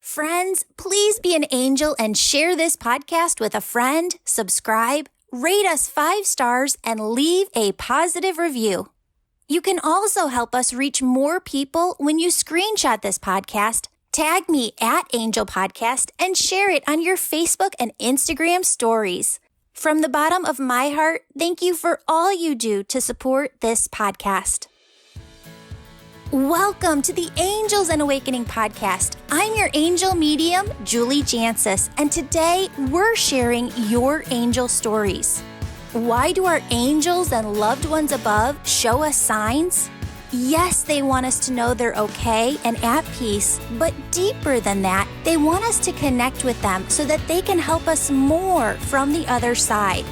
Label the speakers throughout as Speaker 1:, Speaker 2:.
Speaker 1: Friends, please be an angel and share this podcast with a friend, subscribe, rate us 5 stars, and leave a positive review. You can also help us reach more people when you screenshot this podcast, tag me at Angel Podcast, and share it on your Facebook and Instagram stories. From the bottom of my heart, thank you for all you do to support this podcast. Welcome to the Angels and Awakening podcast. I'm your angel medium, Julie Jancius, and today we're sharing your angel stories. Why do our angels and loved ones above show us signs? Yes, they want us to know they're okay and at peace, but deeper than that, they want us to connect with them so that they can help us more from the other side.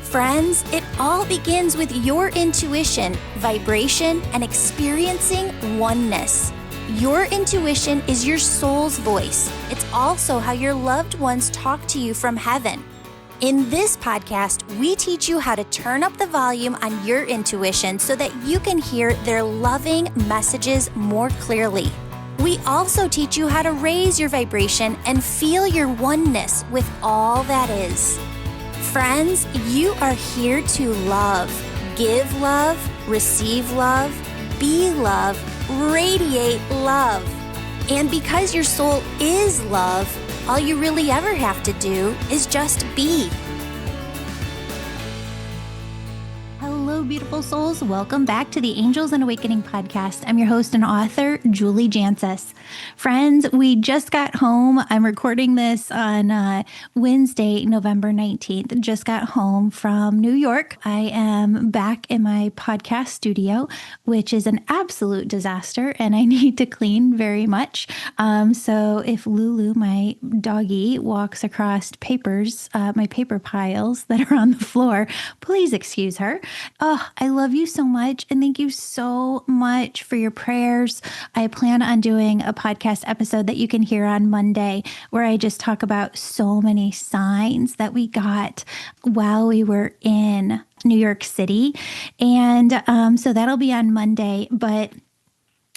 Speaker 1: Friends, it all begins with your intuition, vibration, and experiencing oneness. Your intuition is your soul's voice. It's also how your loved ones talk to you from heaven. In this podcast, we teach you how to turn up the volume on your intuition so that you can hear their loving messages more clearly. We also teach you how to raise your vibration and feel your oneness with all that is. Friends, you are here to love, give love, receive love, be love, radiate love. And because your soul is love, all you really ever have to do is just be. Hello, beautiful souls. Welcome back to the Angels and Awakening podcast. I'm your host and author, Julie Jancius. Friends, we just got home. I'm recording this on Wednesday, November 19th. Just got home from New York. I am back in my podcast studio, which is an absolute disaster, and I need to clean very much. So if Lulu, my doggy, walks across papers, my paper piles that are on the floor, please excuse her. Oh, I love you so much, and thank you so much for your prayers. I plan on doing a podcast episode that you can hear on Monday where I just talk about so many signs that we got while we were in New York City. And so that'll be on Monday, but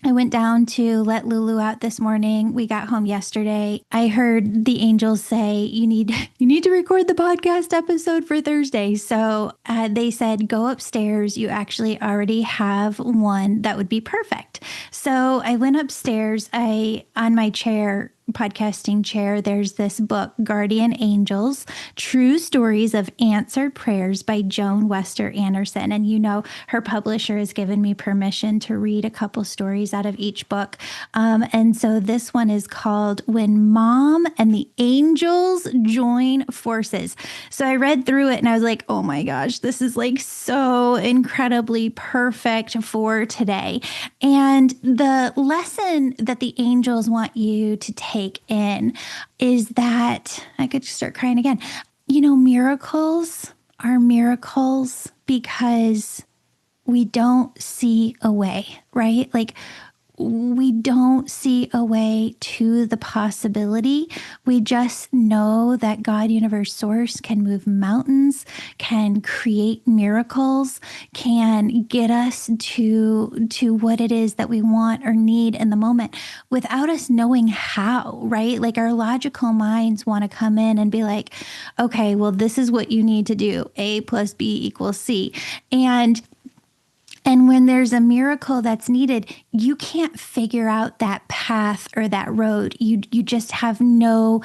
Speaker 1: I went down to let Lulu out this morning. We got home yesterday. I heard the angels say, you need to record the podcast episode for Thursday. So they said, go upstairs. You actually already have one that would be perfect. So I went upstairs. On my chair, podcasting chair, there's this book, Guardian Angels, True Stories of Answered Prayers by Joan Wester Anderson. And you know, her publisher has given me permission to read a couple stories out of each book. And so this one is called When Mom and the Angels Join Forces. So I read through it and I was like, oh my gosh, this is like so incredibly perfect for today. And the lesson that the angels want you to take in is that, I could start crying again. You know, miracles are miracles because we don't see a way, right? Like, we don't see a way to the possibility. We just know that God, universe, source can move mountains, can create miracles, can get us to what it is that we want or need in the moment without us knowing how, right? Like our logical minds want to come in and be like, okay, well, this is what you need to do. A plus B equals C. And when there's a miracle that's needed, you can't figure out that path or that road. You just have no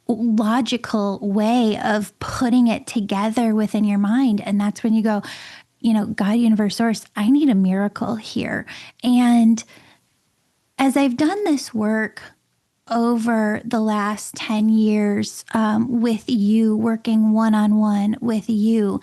Speaker 1: logical way of putting it together within your mind. And that's when you go, you know, God, universe, source, I need a miracle here. And as I've done this work over the last 10 years with you, working one-on-one with you,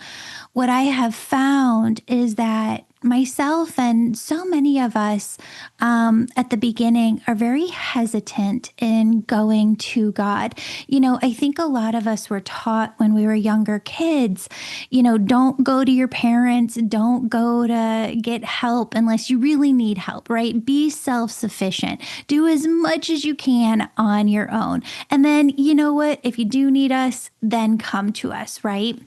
Speaker 1: what I have found is that myself and so many of us at the beginning are very hesitant in going to God. You know, I think a lot of us were taught when we were younger kids, you know, don't go to your parents, don't go to get help unless you really need help, right? Be self-sufficient. Do as much as you can on your own. And then, you know what? If you do need us, then come to us, right?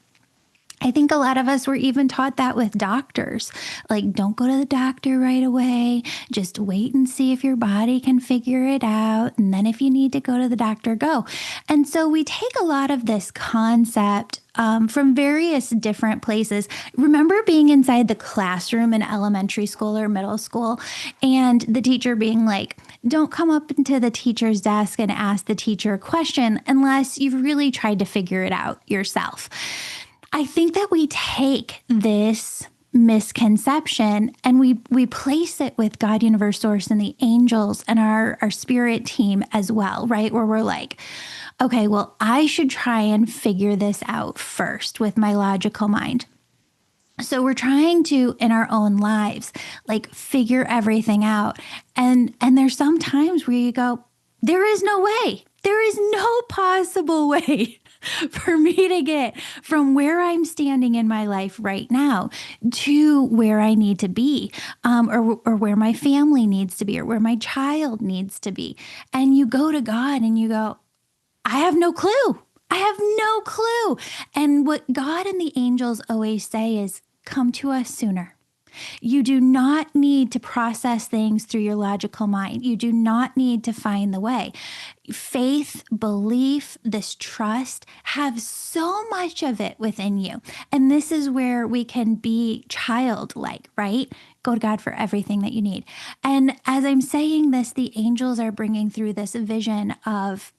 Speaker 1: I think a lot of us were even taught that with doctors. Like, don't go to the doctor right away. Just wait and see if your body can figure it out. And then if you need to go to the doctor, go. And so we take a lot of this concept from various different places. Remember being inside the classroom in elementary school or middle school and the teacher being like, don't come up into the teacher's desk and ask the teacher a question unless you've really tried to figure it out yourself. I think that we take this misconception and we place it with God, Universe, Source, and the angels and our spirit team as well, right? Where we're like, okay, well, I should try and figure this out first with my logical mind. So we're trying to, in our own lives, like figure everything out. And there's some times where you go, there is no way. There is no possible way for me to get from where I'm standing in my life right now to where I need to be, or where my family needs to be, or where my child needs to be. And you go to God and you go, I have no clue. I have no clue. And what God and the angels always say is, come to us sooner. You do not need to process things through your logical mind. You do not need to find the way. Faith, belief, this trust, have so much of it within you. And this is where we can be childlike, right? Go to God for everything that you need. And as I'm saying this, the angels are bringing through this vision of,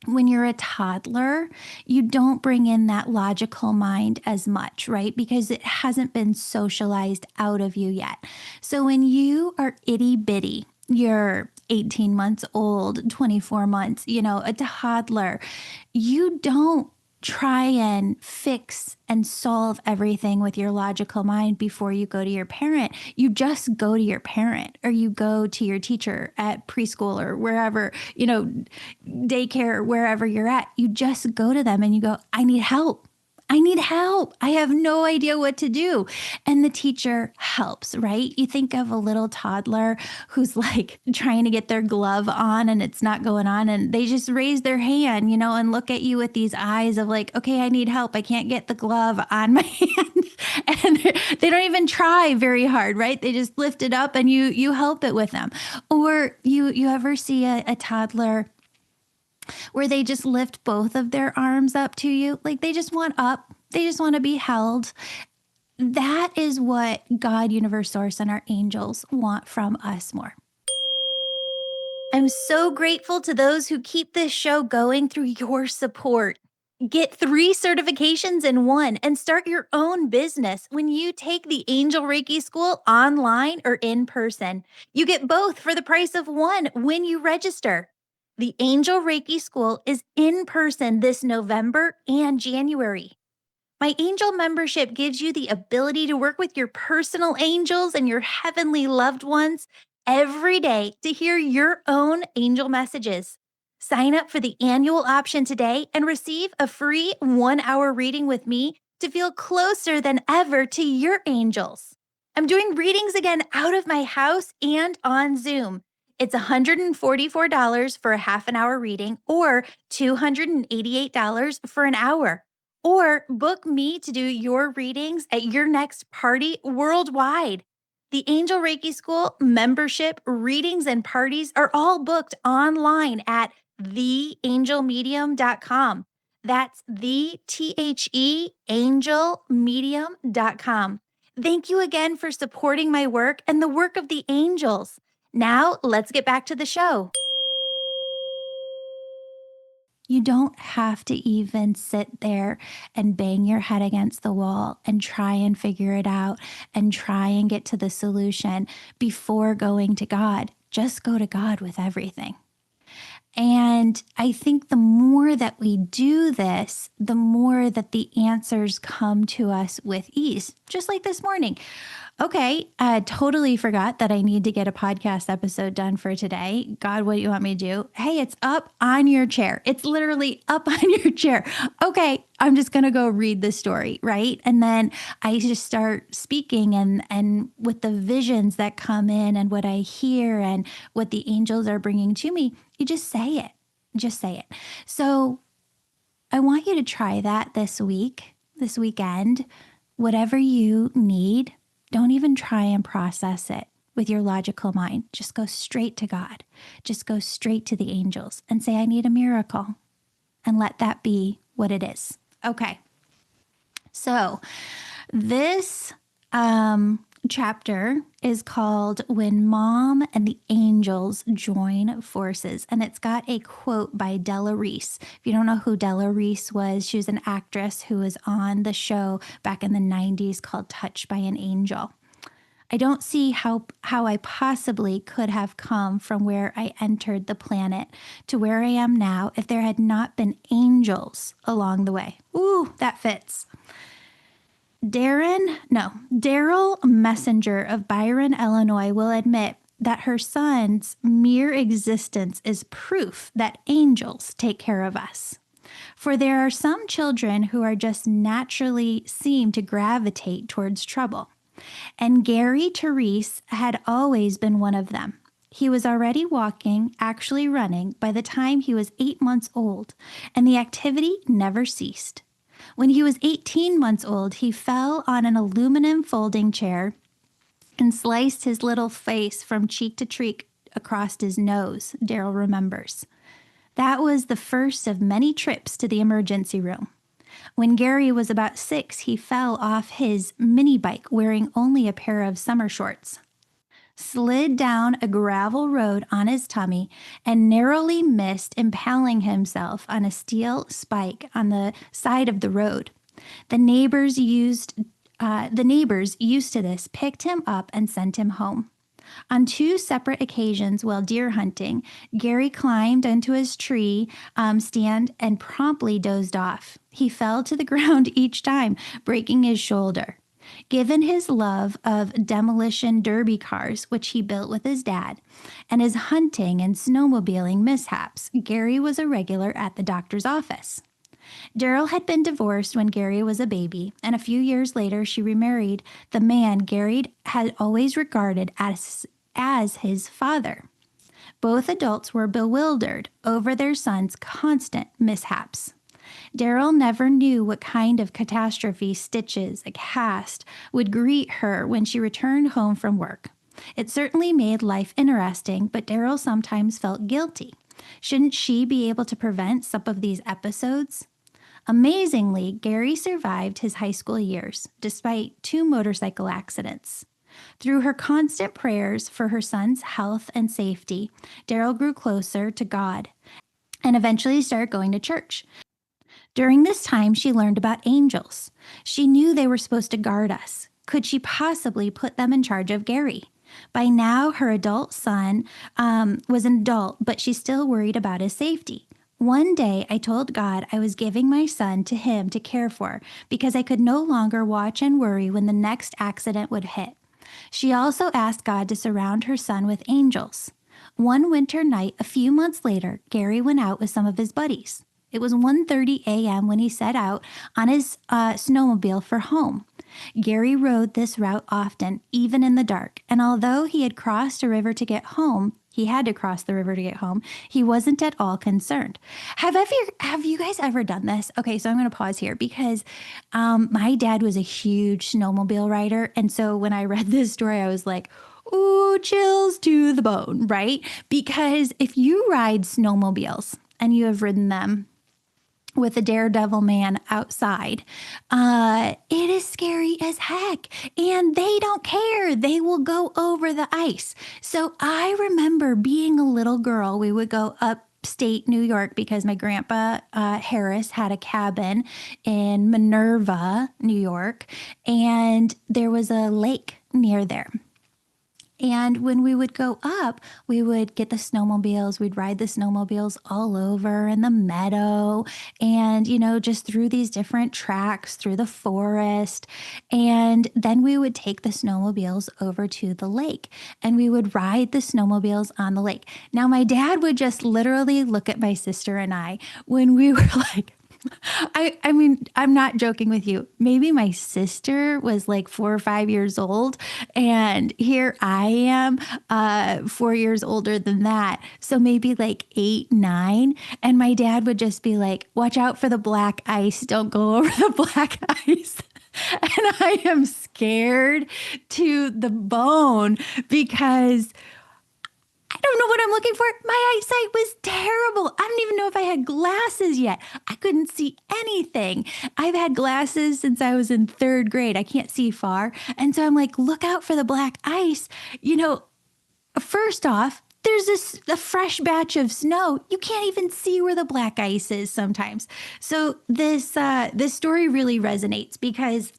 Speaker 1: when you're a toddler, you don't bring in that logical mind as much, right? Because it hasn't been socialized out of you yet. So when you are itty bitty, you're 18 months old, 24 months, a toddler, you don't try and fix and solve everything with your logical mind before you go to your parent. You just go to your parent, or you go to your teacher at preschool or wherever, daycare, wherever you're at. You just go to them and you go, I need help. I need help. I have no idea what to do. And the teacher helps, right? You think of a little toddler who's like trying to get their glove on and it's not going on. And they just raise their hand, and look at you with these eyes of like, okay, I need help. I can't get the glove on my hand. And they don't even try very hard, right? They just lift it up and you help it with them. Or you ever see a toddler where they just lift both of their arms up to you? Like they just want up. They just want to be held. That is what God, Universe, Source, and our angels want from us more. I'm so grateful to those who keep this show going through your support. Get 3 certifications in one and start your own business when you take the Angel Reiki School online or in person. You get both for the price of one when you register. The Angel Reiki School is in person this November and January. My angel membership gives you the ability to work with your personal angels and your heavenly loved ones every day to hear your own angel messages. Sign up for the annual option today and receive a free 1-hour reading with me to feel closer than ever to your angels. I'm doing readings again out of my house and on Zoom. It's $144 for a half an hour reading or $288 for an hour. Or book me to do your readings at your next party worldwide. The Angel Reiki School membership, readings, and parties are all booked online at theangelmedium.com. That's theangelmedium.com. Thank you again for supporting my work and the work of the angels. Now, let's get back to the show. You don't have to even sit there and bang your head against the wall and try and figure it out and try and get to the solution before going to God. Just go to God with everything. And I think the more that we do this, the more that the answers come to us with ease, just like this morning. Okay, I totally forgot that I need to get a podcast episode done for today. God, what do you want me to do? Hey, it's up on your chair. It's literally up on your chair. Okay, I'm just going to go read the story, right? And then I just start speaking and with the visions that come in and what I hear and what the angels are bringing to me, you just say it. Just say it. So I want you to try that this week. this weekend, whatever you need, don't even try and process it with your logical mind. Just go straight to God. Just go straight to the angels and say, I need a miracle. And let that be what it is. Okay. So this chapter is called When Mom and the Angels Join Forces. And it's got a quote by Della Reese. If you don't know who Della Reese was, she was an actress who was on the show back in the 90s called Touched by an Angel. I don't see how I possibly could have come from where I entered the planet to where I am now if there had not been angels along the way. Ooh, that fits. Daryl Messenger of Byron, Illinois, will admit that her son's mere existence is proof that angels take care of us. For there are some children who are just naturally seem to gravitate towards trouble. And Gary Therese had always been one of them. He was already walking, actually running, by the time he was 8 months old, and the activity never ceased. When he was 18 months old, he fell on an aluminum folding chair and sliced his little face from cheek to cheek across his nose, Daryl remembers. That was the first of many trips to the emergency room. When Gary was about 6, he fell off his mini bike wearing only a pair of summer shorts, slid down a gravel road on his tummy, and narrowly missed impaling himself on a steel spike on the side of the road. The neighbors used to this picked him up and sent him home. On 2 separate occasions while deer hunting, Gary climbed into his tree stand and promptly dozed off. He fell to the ground each time, breaking his shoulder. Given his love of demolition derby cars, which he built with his dad, and his hunting and snowmobiling mishaps, Gary was a regular at the doctor's office. Daryl had been divorced when Gary was a baby, and a few years later she remarried the man Gary had always regarded as his father. Both adults were bewildered over their son's constant mishaps. Daryl never knew what kind of catastrophe, stitches, a cast, would greet her when she returned home from work. It certainly made life interesting, but Daryl sometimes felt guilty. Shouldn't she be able to prevent some of these episodes? Amazingly, Gary survived his high school years, despite 2 motorcycle accidents. Through her constant prayers for her son's health and safety, Daryl grew closer to God and eventually started going to church. During this time, she learned about angels. She knew they were supposed to guard us. Could she possibly put them in charge of Gary? By now, her adult son was an adult, but she still worried about his safety. One day, I told God I was giving my son to him to care for because I could no longer watch and worry when the next accident would hit. She also asked God to surround her son with angels. One winter night, a few months later, Gary went out with some of his buddies. It was 1:30 a.m. when he set out on his snowmobile for home. Gary rode this route often, even in the dark, and although he had crossed a river to get home, he had to cross the river to get home, he wasn't at all concerned. Have you guys ever done this? Okay, so I'm going to pause here because my dad was a huge snowmobile rider, and so when I read this story, I was like, ooh, chills to the bone, right? Because if you ride snowmobiles and you have ridden them with a daredevil man outside, it is scary as heck. And they don't care. They will go over the ice. So I remember being a little girl, we would go upstate New York because my grandpa Harris had a cabin in Minerva, New York, and there was a lake near there. And when we would go up, we would get the snowmobiles. We'd ride the snowmobiles all over in the meadow and, just through these different tracks, through the forest. And then we would take the snowmobiles over to the lake and we would ride the snowmobiles on the lake. Now, my dad would just literally look at my sister and I when we were like I mean, I'm not joking with you. Maybe my sister was like 4 or 5 years old, and here I am, 4 years older than that. So maybe like 8, 9. And my dad would just be like, watch out for the black ice. Don't go over the black ice. And I am scared to the bone because I don't know what I'm looking for. My eyesight was terrible. I don't even know if I had glasses yet. I couldn't see anything. I've had glasses since I was in 3rd grade. I can't see far. And so I'm like, look out for the black ice. First off, there's a fresh batch of snow. You can't even see where the black ice is sometimes. So this story really resonates because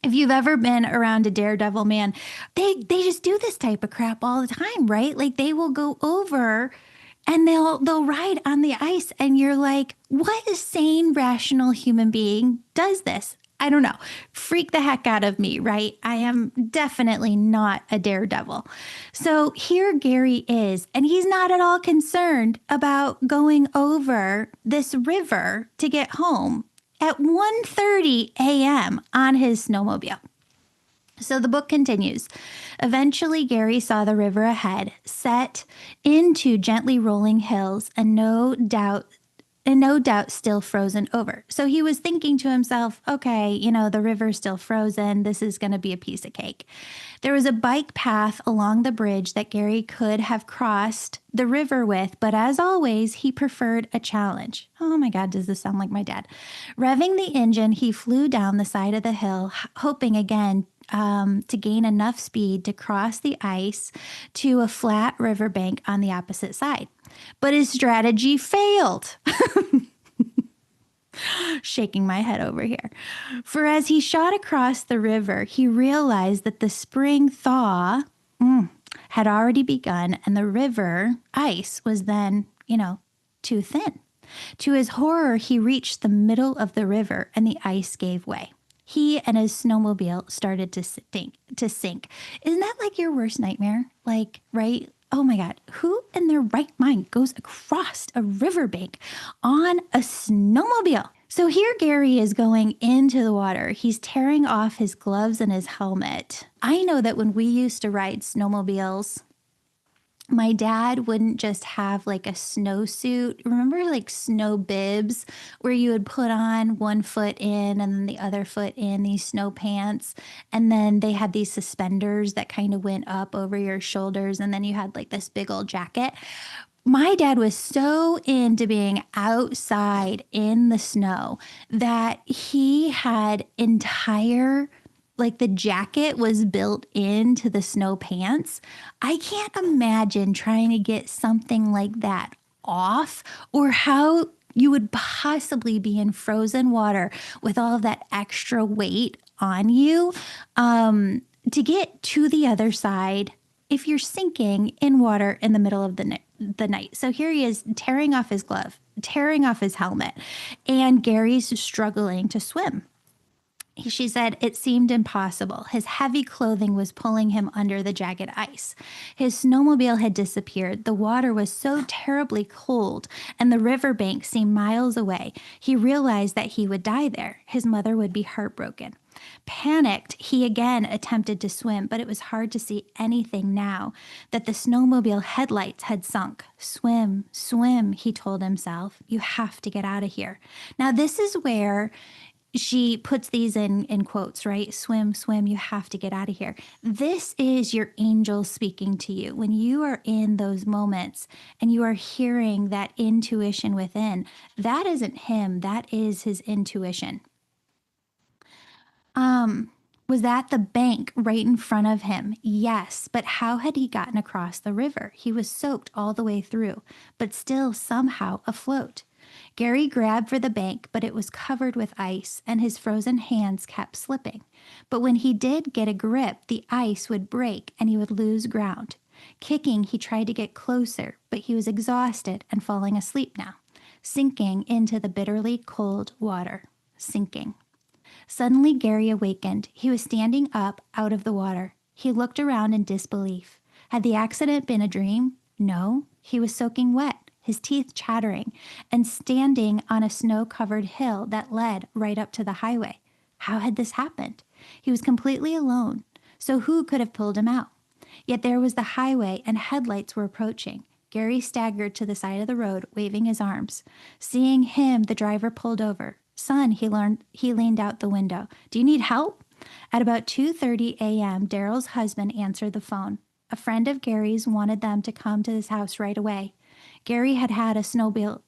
Speaker 1: if you've ever been around a daredevil man, they just do this type of crap all the time, right? Like they will go over and they'll ride on the ice and you're like, what sane, rational human being does this? I don't know. Freak the heck out of me, right? I am definitely not a daredevil. So here Gary is, and he's not at all concerned about going over this river to get home at 1:30 a.m. on his snowmobile. So the book continues. Eventually, Gary saw the river ahead, set into gently rolling hills, and no doubt still frozen over. So he was thinking to himself, okay, the river's still frozen. This is going to be a piece of cake. There was a bike path along the bridge that Gary could have crossed the river with, but as always, he preferred a challenge. Oh my God, does this sound like my dad? Revving the engine, he flew down the side of the hill, hoping again to gain enough speed to cross the ice to a flat riverbank on the opposite side. But his strategy failed. Shaking my head over here. For as he shot across the river, he realized that the spring thaw had already begun and the river ice was then, too thin. To his horror, he reached the middle of the river and the ice gave way. He and his snowmobile started to sink. Isn't that like your worst nightmare? Like, right? Oh my God, who in their right mind goes across a riverbank on a snowmobile? So here Gary is going into the water. He's tearing off his gloves and his helmet. I know that when we used to ride snowmobiles, my dad wouldn't just have like a snowsuit. Remember like snow bibs where you would put on one foot in and then the other foot in these snow pants. And then they had these suspenders that kind of went up over your shoulders. And then you had like this big old jacket. My dad was so into being outside in the snow that he had the jacket was built into the snow pants. I can't imagine trying to get something like that off or how you would possibly be in frozen water with all of that extra weight on you to get to the other side if you're sinking in water in the middle of the night. So here he is tearing off his glove, tearing off his helmet, and Gary's struggling to swim. She said it seemed impossible. His heavy clothing was pulling him under the jagged ice. His snowmobile had disappeared. The water was so terribly cold, and the riverbank seemed miles away. He realized that he would die there. His mother would be heartbroken. Panicked, he again attempted to swim, but it was hard to see anything now that the snowmobile headlights had sunk. Swim, swim, he told himself. You have to get out of here. Now, this is where she puts these in quotes, right? Swim, swim, you have to get out of here. This is your angel speaking to you. When you are in those moments and you are hearing that intuition within, that isn't him, that is his intuition. Was that the bank right in front of him? Yes, but how had he gotten across the river? He was soaked all the way through, but still somehow afloat. Gary grabbed for the bank, but it was covered with ice, and his frozen hands kept slipping. But when he did get a grip, the ice would break, and he would lose ground. Kicking, he tried to get closer, but he was exhausted and falling asleep now, sinking into the bitterly cold water. Sinking. Suddenly, Gary awakened. He was standing up out of the water. He looked around in disbelief. Had the accident been a dream? No, he was soaking wet. his teeth chattering, and standing on a snow-covered hill that led right up to the highway. How had this happened? He was completely alone, so who could have pulled him out? Yet there was the highway and headlights were approaching. Gary staggered to the side of the road, waving his arms. Seeing him, the driver pulled over. Son, he leaned out the window. Do you need help? At about 2:30 a.m., Daryl's husband answered the phone. A friend of Gary's wanted them to come to his house right away. Gary had had a snowmobile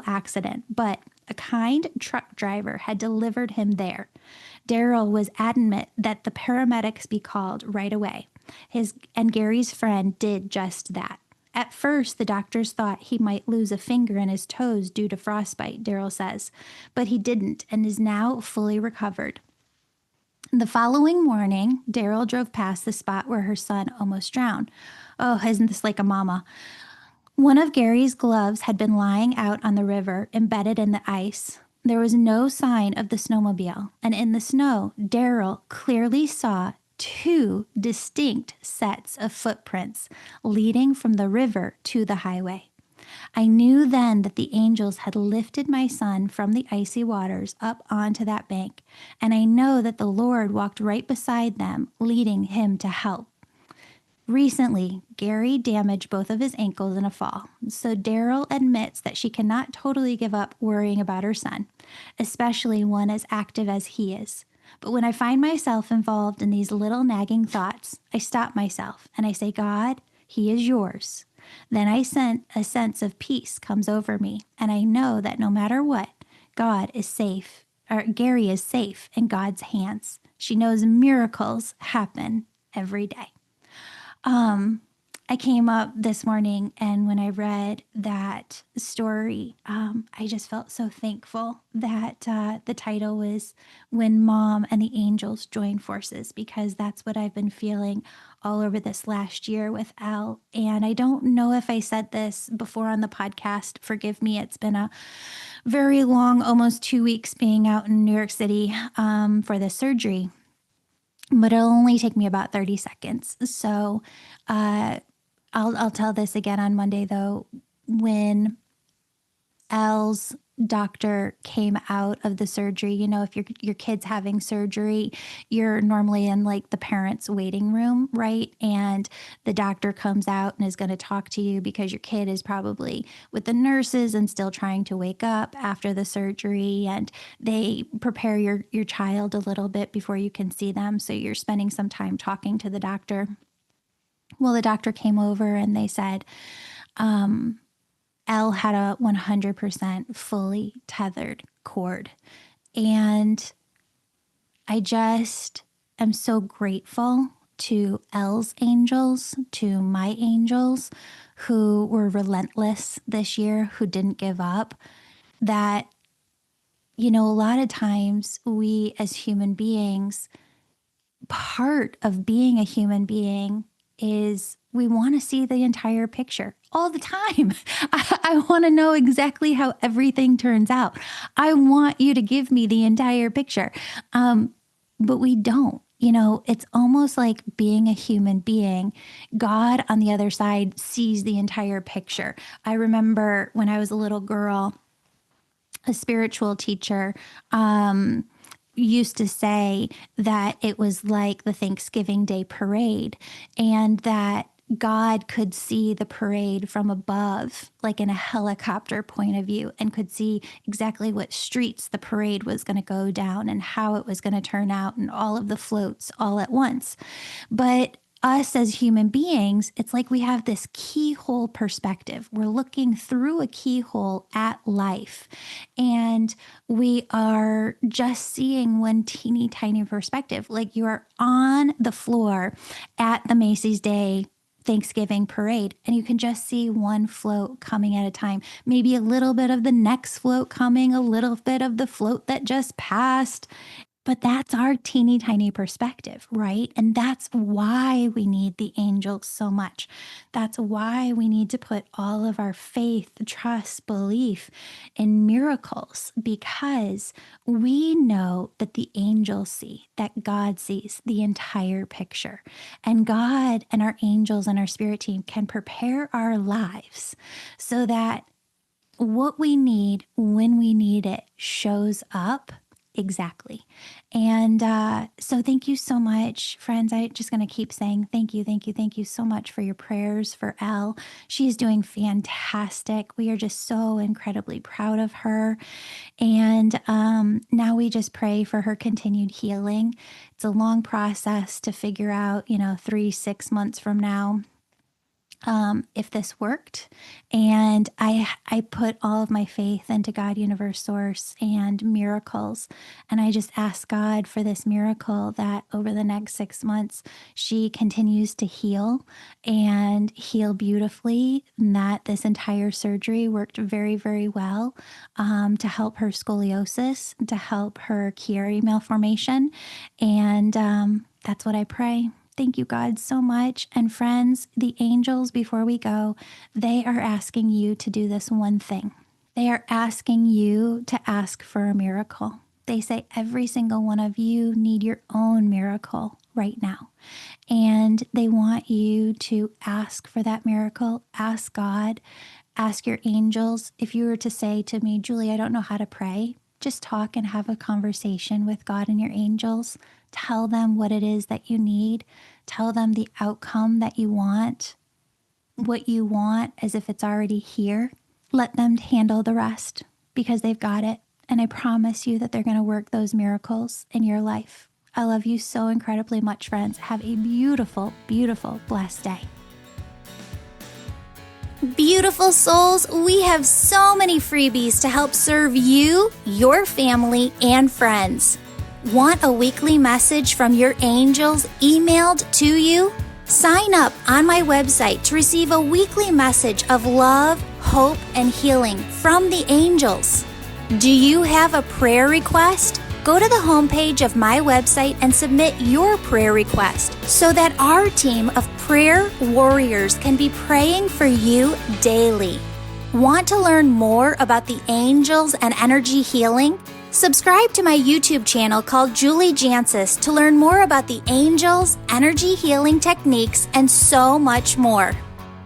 Speaker 1: accident, but a kind truck driver had delivered him there. Daryl was adamant that the paramedics be called right away. And Gary's friend did just that. At first, the doctors thought he might lose a finger in his toes due to frostbite, Daryl says, but he didn't and is now fully recovered. The following morning, Daryl drove past the spot where her son almost drowned. Oh, isn't this like a mama? One of Gary's gloves had been lying out on the river, embedded in the ice. There was no sign of the snowmobile, and in the snow, Daryl clearly saw two distinct sets of footprints leading from the river to the highway. I knew then that the angels had lifted my son from the icy waters up onto that bank, and I know that the Lord walked right beside them, leading him to help. Recently, Gary damaged both of his ankles in a fall, so Daryl admits that she cannot totally give up worrying about her son, especially one as active as he is. But when I find myself involved in these little nagging thoughts, I stop myself and I say, God, he is yours. Then a sense of peace comes over me, and I know that no matter what, Gary is safe in God's hands. She knows miracles happen every day. I came up this morning, and when I read that story, I just felt so thankful that the title was When Mom and the Angels Join Forces, because that's what I've been feeling all over this last year with Elle. And I don't know if I said this before on the podcast. Forgive me. It's been a very long, almost 2 weeks being out in New York City for the surgery. But it'll only take me about 30 seconds. So I'll tell this again on Monday, though. When Elle's doctor came out of the surgery, if your kid's having surgery, you're normally in like the parents' waiting room, right? And the doctor comes out and is going to talk to you because your kid is probably with the nurses and still trying to wake up after the surgery. And they prepare your child a little bit before you can see them. So you're spending some time talking to the doctor. Well, the doctor came over and they said, Elle had a 100% fully tethered cord. And I just am so grateful to Elle's angels, to my angels who were relentless this year, who didn't give up, that, a lot of times we as human beings, part of being a human being is we want to see the entire picture all the time. I want to know exactly how everything turns out. I want you to give me the entire picture. But we don't. It's almost like being a human being. God on the other side sees the entire picture. I remember when I was a little girl, a spiritual teacher used to say that it was like the Thanksgiving Day parade, and that God could see the parade from above, like in a helicopter point of view, and could see exactly what streets the parade was going to go down and how it was going to turn out and all of the floats all at once. But us as human beings, it's like we have this keyhole perspective. We're looking through a keyhole at life, and we are just seeing one teeny tiny perspective. Like you are on the floor at the Macy's Day Thanksgiving parade, and you can just see one float coming at a time, maybe a little bit of the next float coming, a little bit of the float that just passed. But that's our teeny tiny perspective, right? And that's why we need the angels so much. That's why we need to put all of our faith, trust, belief in miracles, because we know that the angels see, that God sees the entire picture. And God and our angels and our spirit team can prepare our lives so that what we need when we need it shows up exactly. And so thank you so much, friends. I'm just going to keep saying thank you, thank you, thank you so much for your prayers for Elle. She is doing fantastic. We are just so incredibly proud of her. And now we just pray for her continued healing. It's a long process to figure out, 3-6 months from now, if this worked. And I put all of my faith into God, universe, source, and miracles. And I just ask God for this miracle that over the next 6 months, she continues to heal and heal beautifully. And that this entire surgery worked very, very well to help her scoliosis, to help her Chiari malformation. And that's what I pray. Thank you, God, so much. And friends, the angels, before we go, they are asking you to do this one thing. They are asking you to ask for a miracle. They say every single one of you need your own miracle right now. And they want you to ask for that miracle. Ask God, ask your angels. If you were to say to me, Julie, I don't know how to pray, just talk and have a conversation with God and your angels. Tell them what it is that you need. Tell them the outcome that you want, what you want as if it's already here. Let them handle the rest because they've got it. And I promise you that they're going to work those miracles in your life. I love you so incredibly much, friends. Have a beautiful, beautiful, blessed day.
Speaker 2: Beautiful souls, we have so many freebies to help serve you, your family, and friends. Want a weekly message from your angels emailed to you? Sign up on my website to receive a weekly message of love, hope, and healing from the angels. Do you have a prayer request? Go to the homepage of my website and submit your prayer request so that our team of prayer warriors can be praying for you daily. Want to learn more about the angels and energy healing? Subscribe to my YouTube channel called Julie Jancius to learn more about the angels, energy healing techniques, and so much more.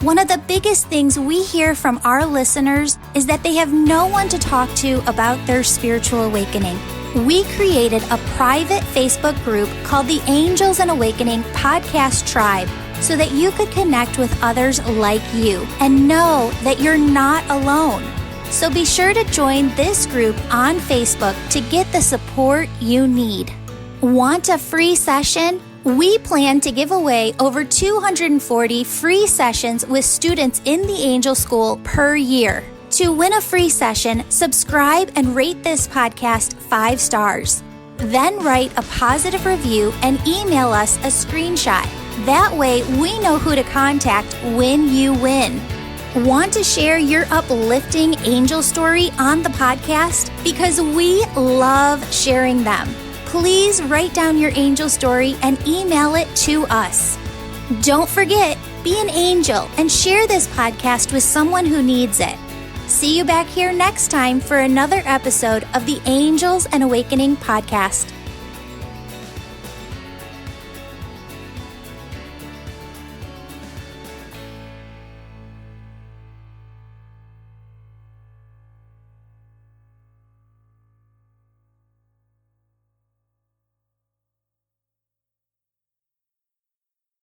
Speaker 2: One of the biggest things we hear from our listeners is that they have no one to talk to about their spiritual awakening. We created a private Facebook group called the Angels and Awakening Podcast Tribe so that you could connect with others like you and know that you're not alone. So be sure to join this group on Facebook to get the support you need. Want a free session? We plan to give away over 240 free sessions with students in the Angel School per year. To win a free session, subscribe and rate this podcast 5 stars. Then write a positive review and email us a screenshot. That way we know who to contact when you win. Want to share your uplifting angel story on the podcast? Because we love sharing them. Please write down your angel story and email it to us. Don't forget, be an angel and share this podcast with someone who needs it. See you back here next time for another episode of the Angels and Awakening podcast.